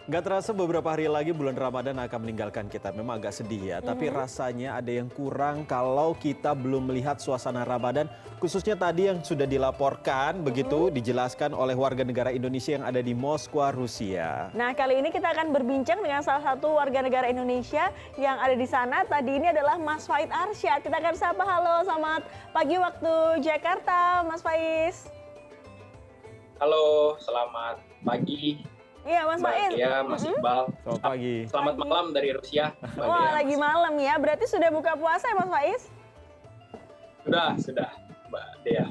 Nggak terasa beberapa hari lagi bulan Ramadan akan meninggalkan kita. Memang agak sedih ya, tapi rasanya ada yang kurang kalau kita belum melihat suasana Ramadan. Khususnya tadi yang sudah dilaporkan, begitu dijelaskan oleh warga negara Indonesia yang ada di Moskwa, Rusia. Nah, kali ini kita akan berbincang dengan salah satu warga negara Indonesia yang ada di sana. Tadi ini adalah Mas Faiz Arsyad. Kita akan sapa, halo, selamat pagi waktu Jakarta, Mas Faiz. Halo, selamat pagi Iya, Mas Mbak Faiz. Dea, Mas Iqbal. Selamat pagi. Selamat malam dari Rusia, Mbak Wah, Dea. lagi malam ya. Berarti sudah buka puasa ya, Mas Faiz? Sudah, Mbak Dea.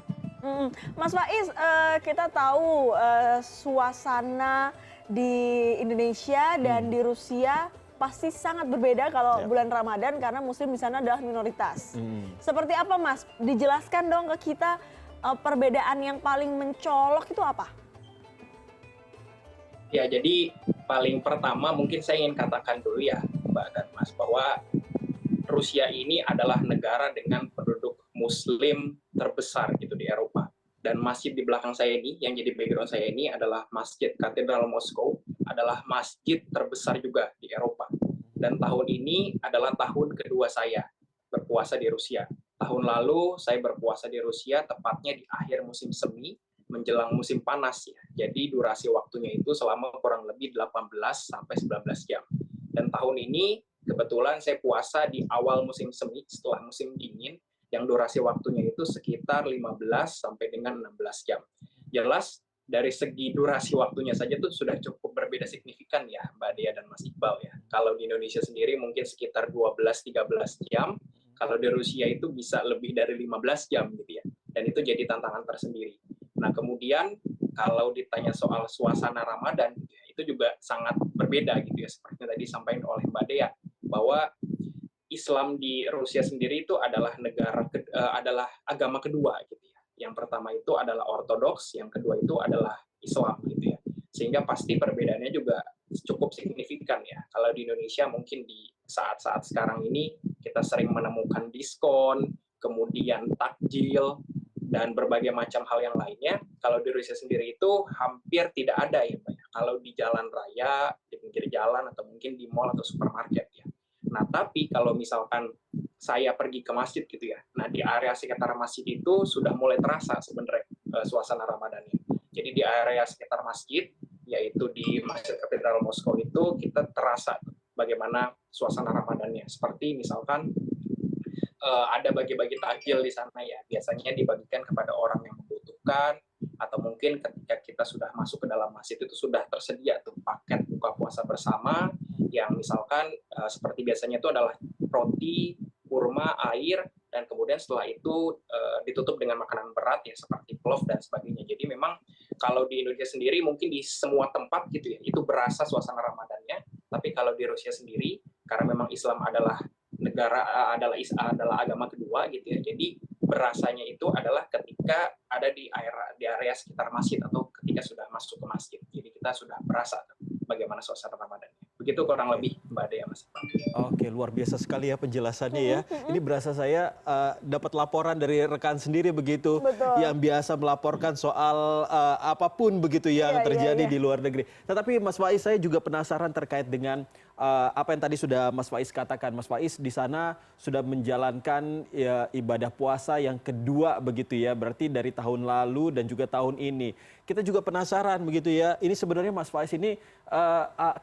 Mas Faiz, kita tahu suasana di Indonesia dan di Rusia pasti sangat berbeda kalau Ya. bulan Ramadan karena Muslim di sana adalah minoritas. Seperti apa, Mas? Dijelaskan dong ke kita perbedaan yang paling mencolok itu apa? Ya, jadi paling pertama mungkin saya ingin katakan dulu ya, Mbak dan Mas, bahwa Rusia ini adalah negara dengan penduduk Muslim terbesar gitu di Eropa. Dan masjid di belakang saya ini, yang jadi background saya ini adalah Masjid Katedral Moskow, adalah masjid terbesar juga di Eropa. Dan tahun ini adalah tahun kedua saya berpuasa di Rusia. Tahun lalu saya berpuasa di Rusia tepatnya di akhir musim semi, menjelang musim panas ya. Jadi durasi waktunya itu selama kurang lebih 18 sampai 19 jam. Dan tahun ini kebetulan saya puasa di awal musim semi setelah musim dingin yang durasi waktunya itu sekitar 15 sampai dengan 16 jam. Jelas dari segi durasi waktunya saja tuh sudah cukup berbeda signifikan ya Mbak Dea dan Mas Iqbal ya. Kalau di Indonesia sendiri mungkin sekitar 12-13 jam, kalau di Rusia itu bisa lebih dari 15 jam gitu ya. Dan itu jadi tantangan tersendiri. Nah, kemudian kalau ditanya soal suasana Ramadan, itu juga sangat berbeda gitu ya, seperti yang tadi disampaikan oleh Mbak Dea, bahwa Islam di Rusia sendiri itu adalah adalah agama kedua gitu ya. Yang pertama itu adalah Ortodoks, yang kedua itu adalah Islam gitu ya. Sehingga pasti perbedaannya juga cukup signifikan ya. Kalau di Indonesia mungkin di saat-saat sekarang ini kita sering menemukan diskon, kemudian takjil, dan berbagai macam hal yang lainnya. Kalau di Rusia sendiri itu hampir tidak ada ya Pak ya. Kalau di jalan raya, di pinggir jalan, atau mungkin di mall atau supermarket ya. Nah, tapi kalau misalkan saya pergi ke masjid gitu ya, nah di area sekitar masjid itu sudah mulai terasa sebenarnya suasana Ramadannya. Jadi di area sekitar masjid, yaitu di Masjid Katedral Moskow itu, kita terasa bagaimana suasana Ramadannya. Seperti misalkan ada bagi-bagi takjil di sana ya, biasanya dibagikan kepada orang yang membutuhkan, atau mungkin ketika kita sudah masuk ke dalam masjid itu sudah tersedia tuh paket buka puasa bersama yang misalkan seperti biasanya itu adalah roti, kurma, air, dan kemudian setelah itu ditutup dengan makanan berat ya seperti plov dan sebagainya. Jadi memang kalau di Indonesia sendiri mungkin di semua tempat gitu ya itu berasa suasana Ramadannya, tapi kalau di Rusia sendiri karena memang Islam adalah adalah agama kedua gitu ya. Jadi berasanya itu adalah ketika ada di area sekitar masjid atau ketika sudah masuk ke masjid. Jadi kita sudah berasa bagaimana suasana Ramadannya. Begitu kurang lebih Mbak Dea, Mas. Oke, luar biasa sekali ya penjelasannya ya. Ini berasa saya dapat laporan dari rekan sendiri begitu, Betul. yang biasa melaporkan soal apapun begitu yang Iya, terjadi iya. di luar negeri. Tetapi Mas Faiz, saya juga penasaran terkait dengan apa yang tadi sudah Mas Faiz katakan. Mas Faiz di sana sudah menjalankan ya, ibadah puasa yang kedua begitu ya, berarti dari tahun lalu dan juga tahun ini. Kita juga penasaran begitu ya. Ini sebenarnya Mas Faiz ini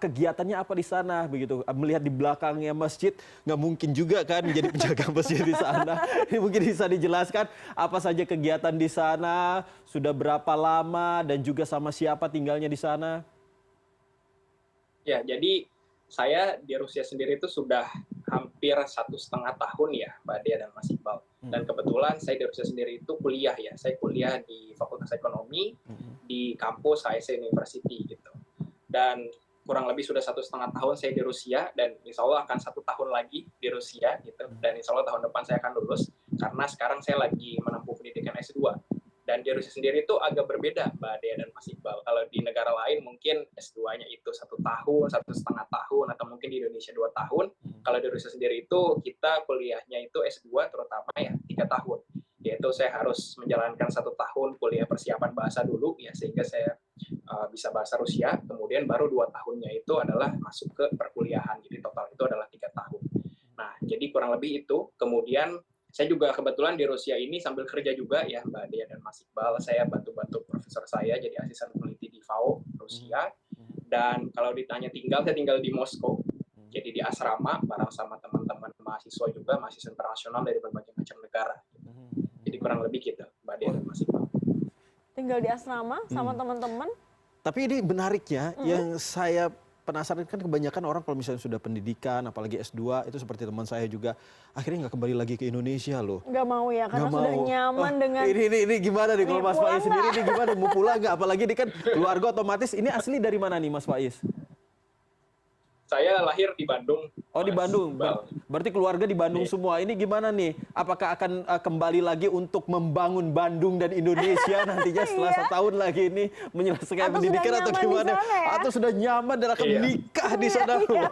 kegiatannya apa di sana begitu? Melihat di belakangnya masjid, nggak mungkin juga kan menjadi penjaga masjid di sana. Ini mungkin bisa dijelaskan apa saja kegiatan di sana, sudah berapa lama dan juga sama siapa tinggalnya di sana? Ya, jadi saya di Rusia sendiri itu sudah hampir 1,5 tahun ya, Mbak Dea dan Mas Iqbal. Dan kebetulan saya di Rusia sendiri itu kuliah ya. Saya kuliah di Fakultas Ekonomi di kampus HSE University gitu. Dan kurang lebih sudah 1,5 tahun saya di Rusia, dan insya Allah akan 1 tahun lagi di Rusia gitu. Dan insya Allah tahun depan saya akan lulus karena sekarang saya lagi menempuh pendidikan S2. Dan di Rusia sendiri itu agak berbeda, Mbak Dea dan Mas Iqbal. Kalau di negara lain mungkin S2-nya itu 1 tahun, 1,5 tahun, atau mungkin di Indonesia 2 tahun. Kalau di Rusia sendiri itu kita kuliahnya itu S2 terutama ya 3 tahun. Yaitu saya harus menjalankan 1 tahun kuliah persiapan bahasa dulu ya, sehingga saya bisa bahasa Rusia, kemudian baru 2 tahunnya itu adalah masuk ke perkuliahan. Jadi total itu adalah 3 tahun. Nah, jadi kurang lebih itu. Kemudian saya juga kebetulan di Rusia ini sambil kerja juga ya, Mbak Dea dan Mas Iqbal, saya bantu-bantu profesor saya jadi asisten peneliti di FAO Rusia. Dan kalau ditanya saya tinggal di Moskow. Jadi di asrama bareng sama teman-teman mahasiswa juga, mahasiswa internasional dari berbagai macam negara. Jadi kurang lebih gitu, Mbak Dea dan Mas Iqbal. Tinggal di asrama sama teman-teman. Tapi ini menariknya, yang saya penasaran kan kebanyakan orang kalau misalnya sudah pendidikan, apalagi S2, itu seperti teman saya juga, akhirnya nggak kembali lagi ke Indonesia loh. Nggak mau ya, karena Nggak sudah mau. nyaman dengan... Ini gimana nih kalau Mas pulang Faiz sendiri ini gimana, mau pulang nggak? Apalagi ini kan keluarga otomatis, ini asli dari mana nih Mas Faiz? Saya lahir di Bandung. Oh di Mas Bandung, Iqbal. berarti keluarga di Bandung Iya. semua. Ini gimana nih? Apakah akan kembali lagi untuk membangun Bandung dan Indonesia nantinya setelah setahun lagi ini menyelesaikan Atau pendidikan sudah atau nyaman di gimana? sana ya? Atau sudah nyaman dan akan Iya. menikah di sana? Iya,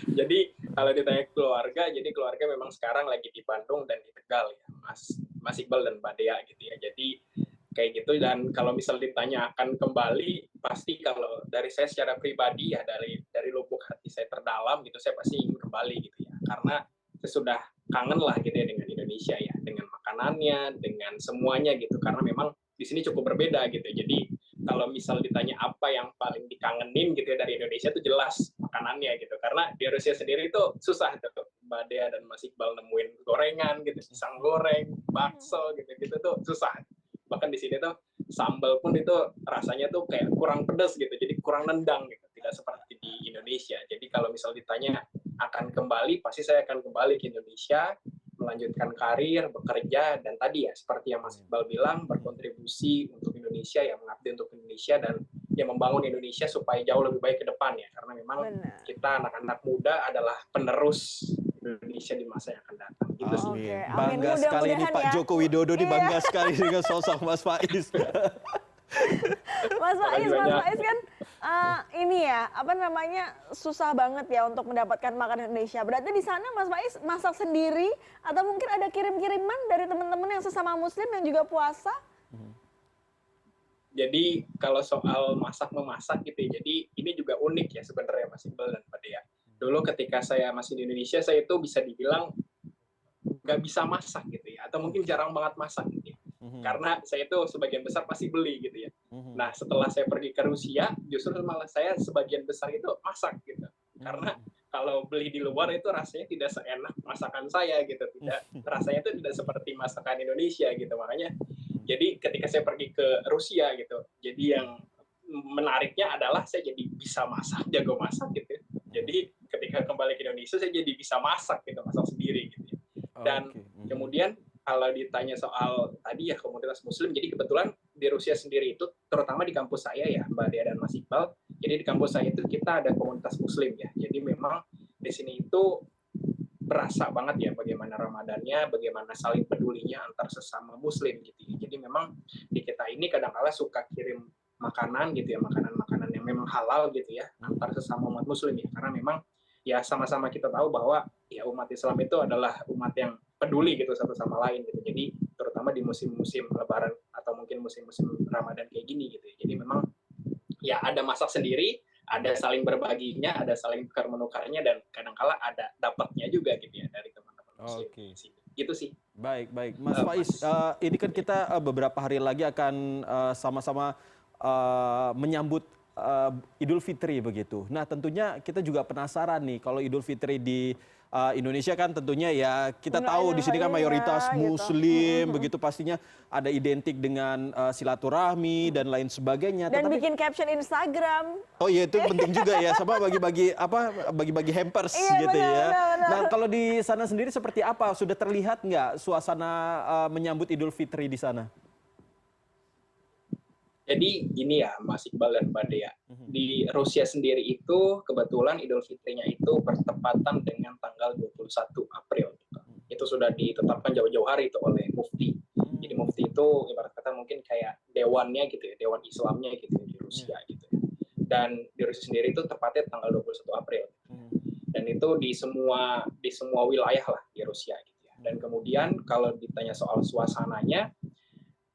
Jadi kalau ditanya keluarga, jadi keluarga memang sekarang lagi di Bandung dan di Tegal ya, Mas Iqbal dan Mbak Dea gitu ya. Jadi kayak gitu. Dan kalau misal ditanya akan kembali, pasti kalau dari saya secara pribadi ya, dari lubuk hati saya terdalam gitu, saya pasti ingin kembali gitu ya, karena saya sudah kangen lah gitu ya dengan Indonesia ya, dengan makanannya, dengan semuanya gitu, karena memang di sini cukup berbeda gitu. Jadi kalau misal ditanya apa yang paling dikangenin gitu ya dari Indonesia, itu jelas makanannya gitu, karena di Rusia sendiri itu susah tuh Mbak Dea dan Mas Iqbal nemuin gorengan gitu, pisang goreng, bakso gitu tuh susah. Bahkan di sini tuh sambal pun itu rasanya tuh kayak kurang pedas gitu, jadi kurang nendang gitu, tidak seperti di Indonesia. Jadi kalau misal ditanya akan kembali, pasti saya akan kembali ke Indonesia, melanjutkan karir, bekerja, dan tadi ya seperti yang Mas Iqbal bilang, berkontribusi untuk Indonesia, ya mengabdi untuk Indonesia, dan ya membangun Indonesia supaya jauh lebih baik ke depan ya, karena memang benar. kita anak-anak muda adalah penerus Indonesia di masa yang akan datang. Gitu sih. Oke, amin. Bangga sekali ini Mudah-mudahan Pak ya. Joko Widodo nih, Iya. bangga sekali dengan sosok Mas Faiz. Mas Faiz banyak. kan ini ya, apa namanya, susah banget ya untuk mendapatkan makanan Indonesia. Berarti di sana Mas Faiz masak sendiri atau mungkin ada kirim-kiriman dari teman-teman yang sesama muslim yang juga puasa? Jadi kalau soal masak-memasak gitu ya, jadi ini juga unik ya sebenarnya Mas Iqbal dan Mbak Dea. Dulu ketika saya masih di Indonesia, saya itu bisa dibilang nggak bisa masak gitu ya, atau mungkin jarang banget masak gitu ya. Karena saya itu sebagian besar pasti beli gitu ya. Nah setelah saya pergi ke Rusia, justru malah saya sebagian besar itu masak gitu. Karena kalau beli di luar itu rasanya tidak seenak masakan saya gitu, rasanya itu tidak seperti masakan Indonesia gitu. Makanya jadi ketika saya pergi ke Rusia gitu, jadi yang menariknya adalah saya jadi bisa masak, jago masak gitu. Jadi ketika kembali ke Indonesia saya jadi bisa masak gitu, masak sendiri gitu. Dan kemudian kalau ditanya soal tadi ya komunitas Muslim, jadi kebetulan di Rusia sendiri itu, terutama di kampus saya ya, Mbak Dea dan Mas Iqbal, jadi di kampus saya itu kita ada komunitas Muslim ya. Jadi memang di sini itu berasa banget ya bagaimana Ramadannya, bagaimana saling pedulinya antar sesama Muslim gitu ya. Jadi memang di kita ini kadang-kala suka kirim makanan gitu ya, makanan-makanan yang memang halal gitu ya, antar sesama umat Muslim ya. Karena memang ya sama-sama kita tahu bahwa ya umat Islam itu adalah umat yang peduli gitu satu sama lain gitu. Jadi terutama di musim-musim Lebaran atau mungkin musim-musim Ramadan kayak gini gitu ya. Jadi memang ya ada masak sendiri, ada saling berbaginya, ada saling tukar menukarnya, dan kadangkala ada dapatnya juga gitu ya dari teman-teman Muslim. Oke. Gitu sih. Baik, baik. Mas Faiz, ini kan kita beberapa hari lagi akan sama-sama menyambut Idul Fitri begitu. Nah, tentunya kita juga penasaran nih kalau Idul Fitri di Indonesia kan tentunya ya kita tahu di sini kan mayoritas Muslim begitu, pastinya ada identik dengan silaturahmi dan lain sebagainya. Dan Tetapi, bikin caption Instagram. oh iya itu penting juga ya, sama bagi-bagi hampers Iya, gitu benar, ya. benar. Nah kalau di sana sendiri seperti apa? Sudah terlihat nggak suasana menyambut Idul Fitri di sana? Jadi ini ya Mas Iqbal dan Mbak Dea, di Rusia sendiri itu kebetulan Idul Fitrinya itu bertepatan dengan tanggal 21 April. Itu sudah ditetapkan jauh-jauh hari itu oleh Mufti. Jadi Mufti itu ibarat kata mungkin kayak dewannya gitu ya, dewan Islamnya gitu ya, di Rusia gitu ya. Dan di Rusia sendiri itu tepatnya tanggal 21 April. Dan itu di semua wilayah lah di Rusia gitu ya. Dan kemudian kalau ditanya soal suasananya,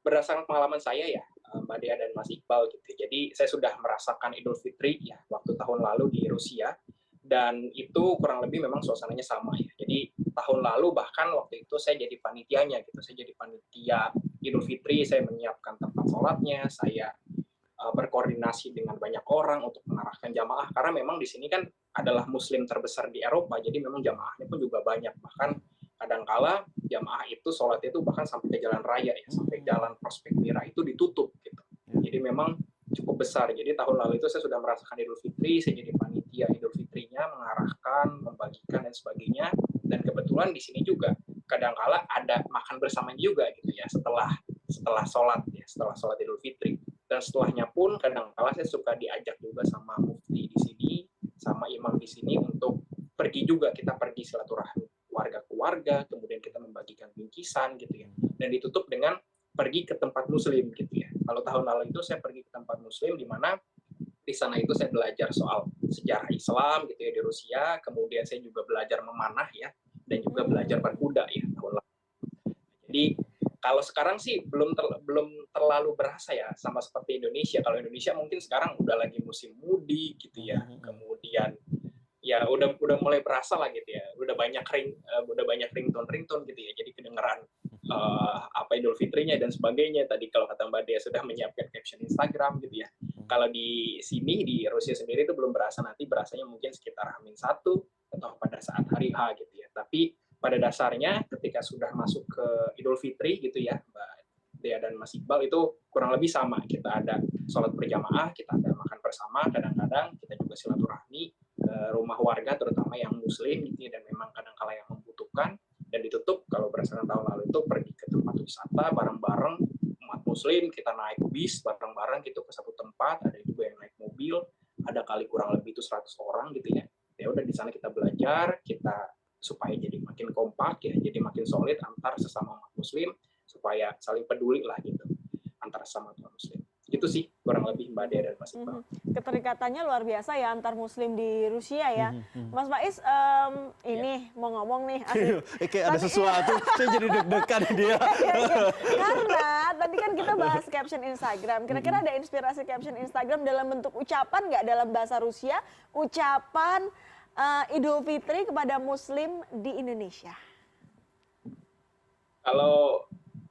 berdasarkan pengalaman saya ya, Mbak Dea dan Mas Iqbal gitu. Jadi saya sudah merasakan Idul Fitri ya waktu tahun lalu di Rusia, dan itu kurang lebih memang suasananya sama ya. Jadi tahun lalu bahkan waktu itu saya jadi panitianya gitu. Saya jadi panitia Idul Fitri, saya menyiapkan tempat sholatnya, saya berkoordinasi dengan banyak orang untuk mengarahkan jamaah, karena memang di sini kan adalah Muslim terbesar di Eropa, jadi memang jamaahnya pun juga banyak. Bahkan kadangkala jamaah itu sholatnya itu bahkan sampai ke jalan raya ya, sampai jalan Prospek Mira itu ditutup gitu. Jadi memang cukup besar. Jadi tahun lalu itu saya sudah merasakan Idul Fitri, saya jadi panitia Idul Fitrinya, mengarahkan, membagikan dan sebagainya. Dan kebetulan di sini juga kadangkala ada makan bersama juga gitu ya, setelah sholat ya, setelah sholat Idul Fitri. Dan setelahnya pun kadangkala saya suka diajak juga sama mufti di sini, sama imam di sini untuk pergi juga, kita pergi silaturahmi warga ke warga, kemudian kita membagikan bingkisan gitu ya. Dan ditutup dengan pergi ke tempat muslim gitu ya. Kalau tahun lalu itu saya pergi ke tempat muslim, di mana di sana itu saya belajar soal sejarah Islam gitu ya di Rusia, kemudian saya juga belajar memanah ya, dan juga belajar berkuda ya tahun lalu. Jadi kalau sekarang sih belum terlalu berasa ya, sama seperti Indonesia. Kalau Indonesia mungkin sekarang udah lagi musim mudik gitu ya, kemudian ya udah mulai berasa lah gitu ya, udah banyak ringtone gitu ya, jadi kedengeran Idul Fitrinya dan sebagainya. Tadi kalau kata Mbak Dea sudah menyiapkan caption Instagram gitu ya. Kalau di sini di Rusia sendiri itu belum berasa, nanti berasanya mungkin sekitar H-1 atau pada saat hari H gitu ya. Tapi pada dasarnya ketika sudah masuk ke Idul Fitri gitu ya, Mbak Dea dan Mas Iqbal, itu kurang lebih sama. Kita ada sholat berjamaah, kita ada makan bersama, kadang-kadang kita juga silaturahmi ke rumah warga, terutama yang muslim gitu ya, dan memang kadang-kala yang membutuhkan. Dan ditutup kalau berdasarkan tahun lalu itu pergi ke tempat wisata bareng-bareng umat muslim, kita naik bis bareng-bareng gitu ke satu tempat, ada juga yang naik mobil, ada kali kurang lebih itu 100 orang gitu ya. Ya udah di sana kita belajar, kita supaya jadi makin kompak ya, jadi makin solid antar sesama umat muslim, supaya saling peduli lah gitu antara sesama umat muslim. Itu sih kurang lebih Mbak Dea dan Mas Iqbal. Keterikatannya luar biasa ya antar muslim di Rusia ya. Mas Faiz, ini mau ngomong nih. Kayak ada sesuatu, saya jadi deg-degan dia. Karena tadi kan kita bahas caption Instagram. Kira-kira ada inspirasi caption Instagram dalam bentuk ucapan nggak dalam bahasa Rusia? Ucapan Idul Fitri kepada muslim di Indonesia.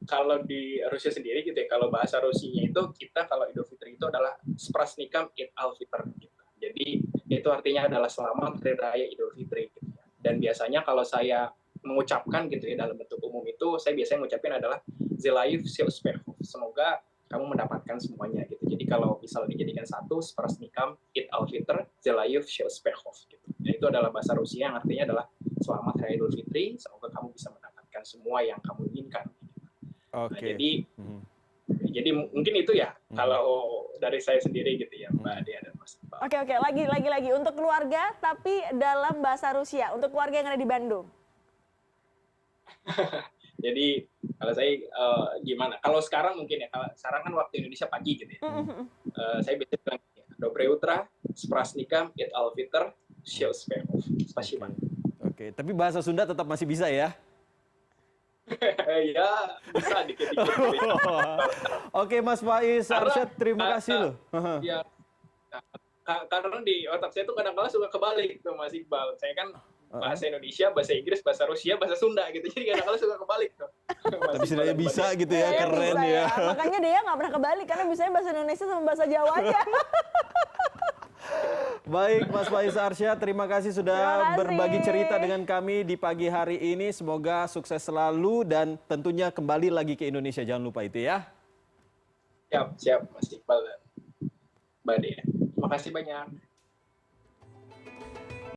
Kalau di Rusia sendiri gitu ya, kalau bahasa Rusianya itu kita kalau Idul Fitri itu adalah Sprasnikam Id al-Fitr gitu. Jadi itu artinya adalah selamat hari raya Idul Fitri gitu ya. Dan biasanya kalau saya mengucapkan gitu ya dalam bentuk umum itu, saya biasanya mengucapkan adalah Zelayev Silspehov. Semoga kamu mendapatkan semuanya gitu. Jadi kalau misal dijadikan satu, Sprasnikam Id al-Fitr Zelayev Silspehov gitu. Dan itu adalah bahasa Rusia yang artinya adalah selamat hari Idul Fitri, semoga kamu bisa mendapatkan semua yang kamu inginkan. Oke. Nah, jadi mungkin itu ya kalau dari saya sendiri gitu ya, Mbak Dea dan Mas Iqbal. Oke, lagi untuk keluarga tapi dalam bahasa Rusia, untuk keluarga yang ada di Bandung. Jadi kalau saya gimana? Kalau sekarang mungkin ya, kalau sekarang kan waktu Indonesia pagi gitu ya. Saya biasanya bilang Dobre Utra, Sprasnikam, Id al-Fitr, Silspehov. Spasiba. Oke, tapi bahasa Sunda tetap masih bisa ya? Ya, bisa dikit-dikit. Oke, Mas Faiz Arsyad, terima kasih loh. Ya, karena di otak saya tuh kadang-kadang suka kebalik tuh Mas Iqbal. Saya kan bahasa Indonesia, bahasa Inggris, bahasa Rusia, bahasa Sunda gitu. Jadi kadang-kadang suka kebalik tuh. Tapi sebenarnya bisa gitu ya, keren bisa ya. Makanya dia nggak pernah kebalik, karena bisanya bahasa Indonesia sama bahasa Jawa aja. Baik, Mas Faiz Arsyad, terima kasih sudah berbagi cerita dengan kami di pagi hari ini. Semoga sukses selalu dan tentunya kembali lagi ke Indonesia. Jangan lupa itu ya. Siap, Mas Iqbal dan Mbak Dea. Terima kasih banyak.